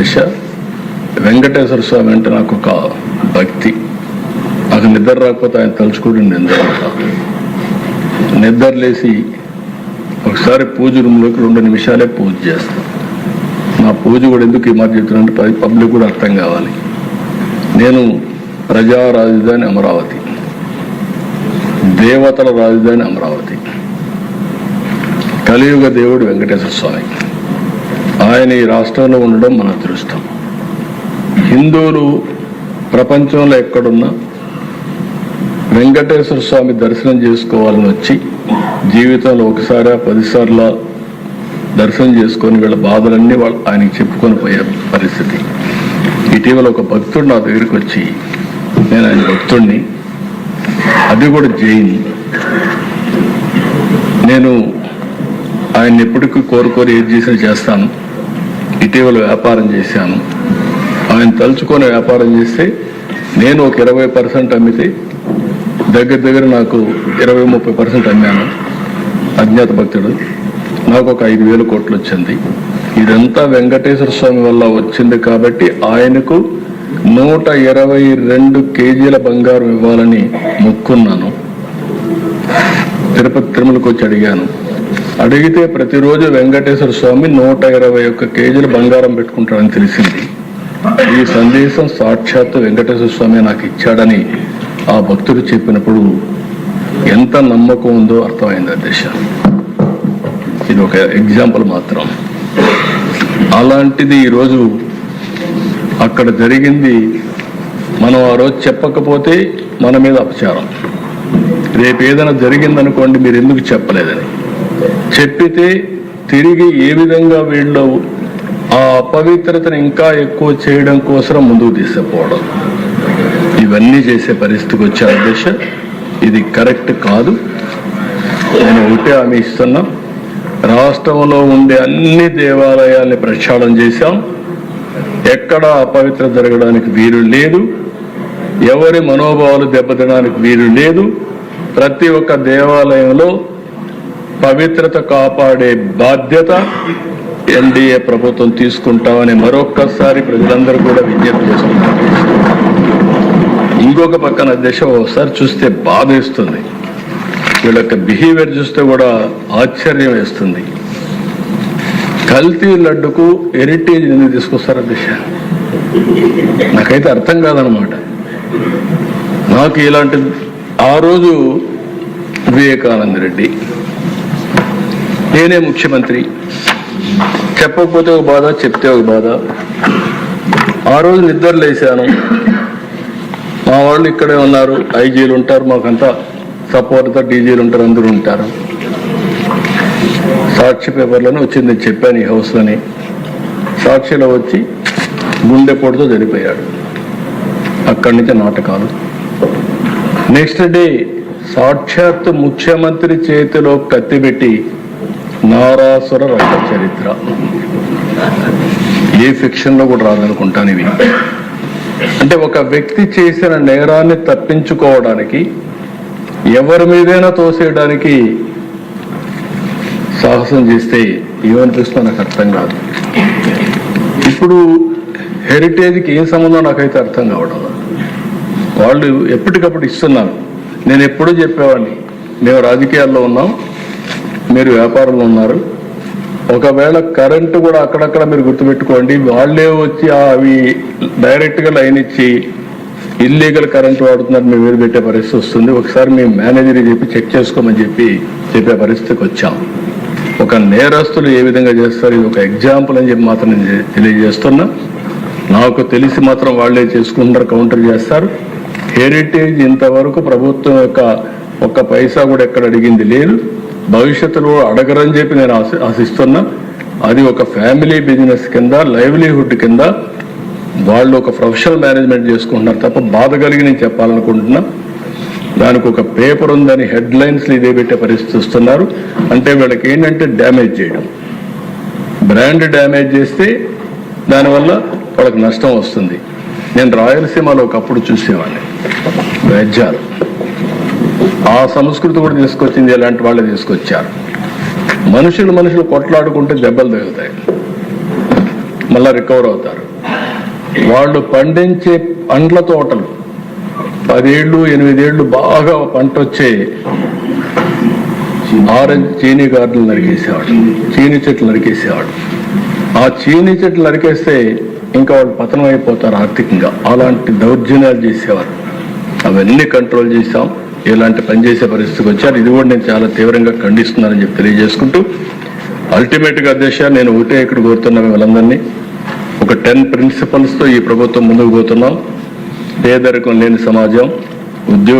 అధ్యక్ష, వెంకటేశ్వర స్వామి అంటే నాకు ఒక భక్తి. నాకు నిద్ర రాకపోతే ఆయన తలుచుకోవడం నిద్ర లేసి ఒకసారి పూజ రూమ్లోకి 2 నిమిషాలే పూజ చేస్తాను. నా పూజ కూడా ఎందుకు ఈ మాట చెప్తున్నానంటే పబ్లిక్ కూడా అర్థం కావాలి. నేను ప్రజా రాజధాని అమరావతి, దేవతల రాజధాని అమరావతి, కలియుగ దేవుడు వెంకటేశ్వర స్వామి. ఆయన ఈ రాష్ట్రంలో ఉండడం మన అదృష్టం. హిందువులు ప్రపంచంలో ఎక్కడున్నా వెంకటేశ్వర స్వామి దర్శనం చేసుకోవాలని వచ్చి జీవితంలో 1 సార్లు 10 సార్లు దర్శనం చేసుకొని వీళ్ళ బాధలన్నీ వాళ్ళు ఆయనకి చెప్పుకొని పోయే పరిస్థితి. ఇటీవల ఒక భక్తుడు నా దగ్గరికి వచ్చి, నేను ఆయన భక్తుడిని, అది కూడా జైన్, నేను ఆయన ఎప్పటికీ కోరుకొని ఏది చేసినా చేస్తాను, ఇటీవల వ్యాపారం చేశాను, ఆయన తలుచుకొని వ్యాపారం చేస్తే నేను ఒక 20% అమ్మితే దగ్గర నాకు 20-30% అమ్మాను. అజ్ఞాత భక్తుడు, నాకు ఒక 5,000 కోట్లు వచ్చింది. ఇదంతా వెంకటేశ్వర స్వామి వల్ల వచ్చింది కాబట్టి ఆయనకు 122 కేజీల బంగారం ఇవ్వాలని మొక్కున్నాను. తిరుమలకి వచ్చి అడిగాను. అడిగితే ప్రతిరోజు వెంకటేశ్వర స్వామి 121 కేజీల బంగారం పెట్టుకుంటాడని తెలిసింది. ఈ సందేశం సాక్షాత్తు వెంకటేశ్వర స్వామి నాకు ఇచ్చాడని ఆ భక్తుడు చెప్పినప్పుడు ఎంత నమ్మకం ఉందో అర్థమైంది అధ్యక్ష. ఇది ఒక ఎగ్జాంపుల్ మాత్రం. అలాంటిది ఈరోజు అక్కడ జరిగింది. మనం ఆ రోజు చెప్పకపోతే మన మీద అపచారం. రేపు ఏదైనా జరిగిందనుకోండి, మీరు ఎందుకు చెప్పలేదని చెప్పితే తిరిగి ఏ విధంగా వీళ్ళు ఆ అపవిత్రతను ఇంకా ఎక్కువ చేయడం కోసం ముందుకు తీసుకుపోవడం, ఇవన్నీ చేసే పరిస్థితికి వచ్చే అధ్యక్ష. ఇది కరెక్ట్ కాదు. నేను ఒకటే హామీ ఇస్తున్నా, రాష్ట్రంలో ఉండే అన్ని దేవాలయాల్ని ప్రక్షాళన చేశాం. ఎక్కడ అపవిత్ర జరగడానికి వీలు లేదు, ఎవరి మనోభావాలు దెబ్బతినడానికి వీలు లేదు. ప్రతి ఒక్క దేవాలయంలో పవిత్రత కాపాడే బాధ్యత ఎన్డీఏ ప్రభుత్వం తీసుకుంటామని మరొక్కసారి ప్రజలందరూ కూడా విజ్ఞప్తి చేస్తున్నారు. ఇంకొక పక్కన అధ్యక్ష, ఒకసారి చూస్తే బాధ వేస్తుంది. వీళ్ళ యొక్క బిహేవియర్ చూస్తే కూడా ఆశ్చర్యం వేస్తుంది. కల్తీ లడ్డుకు హెరిటేజ్ ఎందుకు తీసుకొస్తారు అధ్యక్ష? నాకైతే అర్థం కాదనమాట. నాకు ఇలాంటి ఆ రోజు వివేకానంద రెడ్డి, నేనే ముఖ్యమంత్రి, చెప్పకపోతే ఒక బాధ, చెప్తే ఒక బాధ. ఆ రోజు నిద్ర లేశాను. మా వాళ్ళు ఇక్కడే ఉన్నారు, ఐజీలు ఉంటారు, మాకంతా సపోర్ట్తో డీజీలు ఉంటారు, అందరూ ఉంటారు. సాక్షి పేపర్లోనే వచ్చింది, నేను చెప్పాను ఈ హౌస్లోని. సాక్షిలో వచ్చి గుండెపోటుతో చనిపోయాడు. అక్కడి నుంచి నాటకాలు. నెక్స్ట్ డే సాక్షాత్ ముఖ్యమంత్రి చేతిలో కత్తి పెట్టి నారాసుర రక్త చరిత్ర. ఏ ఫిక్షన్లో కూడా రాదనుకుంటాను ఇవి. అంటే ఒక వ్యక్తి చేసిన నేరాన్ని తప్పించుకోవడానికి, ఎవరి మీదైనా తోసేయడానికి సాహసం చేస్తే ఏమనిపిస్తుందో నాకు అర్థం కాదు. ఇప్పుడు హెరిటేజ్కి ఏం సంబంధం నాకైతే అర్థం కావడం. వాళ్ళు ఎప్పటికప్పుడు ఇస్తున్నారు. నేను ఎప్పుడూ చెప్పేవాడిని, మేము రాజకీయాల్లో ఉన్నాం, మీరు వ్యాపారంలో ఉన్నారు. ఒకవేళ కరెంటు కూడా అక్కడక్కడ మీరు గుర్తుపెట్టుకోండి, వాళ్ళే వచ్చి అవి డైరెక్ట్గా లైన్ ఇచ్చి ఇల్లీగల్ కరెంటు వాడుతున్నారు, మేము మీద పెట్టే పరిస్థితి వస్తుంది. ఒకసారి మేము మేనేజర్కి చెప్పి చెక్ చేసుకోమని చెప్పే పరిస్థితికి వచ్చాం. ఒక నేరస్తులు ఏ విధంగా చేస్తారు, ఇది ఒక ఎగ్జాంపుల్ అని చెప్పి మాత్రం నేను తెలియజేస్తున్నా. నాకు తెలిసి మాత్రం వాళ్ళే చేసుకుంటారు, కౌంటర్ చేస్తారు. హెరిటేజ్ ఇంతవరకు ప్రభుత్వం యొక్క ఒక్క పైసా కూడా ఎక్కడ అడిగింది లేదు, భవిష్యత్తులో అడగరని చెప్పి నేను ఆశిస్తున్నా. అది ఒక ఫ్యామిలీ బిజినెస్ కింద, లైవ్లీహుడ్ కింద వాళ్ళు ఒక ప్రొఫెషనల్ మేనేజ్మెంట్ చేసుకుంటున్నారు తప్ప బాధ కలిగి నేను చెప్పాలనుకుంటున్నా. దానికి ఒక పేపర్ ఉందని హెడ్లైన్స్లు ఇదే పెట్టే పరిస్థితి వస్తున్నారు. అంటే వీళ్ళకి ఏంటంటే డ్యామేజ్ చేయడం, బ్రాండ్ డ్యామేజ్ చేస్తే దానివల్ల వాళ్ళకి నష్టం వస్తుంది. నేను రాయలసీమలో ఒకప్పుడు చూసేవాడిని, వేద్యాలు ఆ సంస్కృతి కూడా తీసుకొచ్చింది, ఎలాంటి వాళ్ళే తీసుకొచ్చారు. మనుషులు కొట్లాడుకుంటే దెబ్బలు తగులుతాయి, మళ్ళా రికవర్ అవుతారు. వాళ్ళు పండించే పండ్ల తోటలు 10 ఏళ్ళు 8 ఏళ్ళు బాగా పంట వచ్చే ఆరెంజ్ చీనీ గార్డులు నరికేసేవాడు, చీనీ చెట్లు నరికేసేవాడు. ఆ చీనీ చెట్లు నరికేస్తే ఇంకా వాళ్ళు పతనం అయిపోతారు ఆర్థికంగా. అలాంటి దౌర్జన్యాలు చేసేవారు. అవన్నీ కంట్రోల్ చేశాం. ఇలాంటి పనిచేసే పరిస్థితికి వచ్చారు. ఇది కూడా నేను చాలా తీవ్రంగా ఖండిస్తున్నానని చెప్పి తెలియజేసుకుంటూ, అల్టిమేట్గా అధ్యక్ష నేను ఒకటే ఇక్కడ కోరుతున్నా వాళ్ళందరినీ, ఒక 10 ప్రిన్సిపల్స్తో ఈ ప్రభుత్వం ముందుకు పోతున్నాం. పేదరికం లేని సమాజం, ఉద్యోగ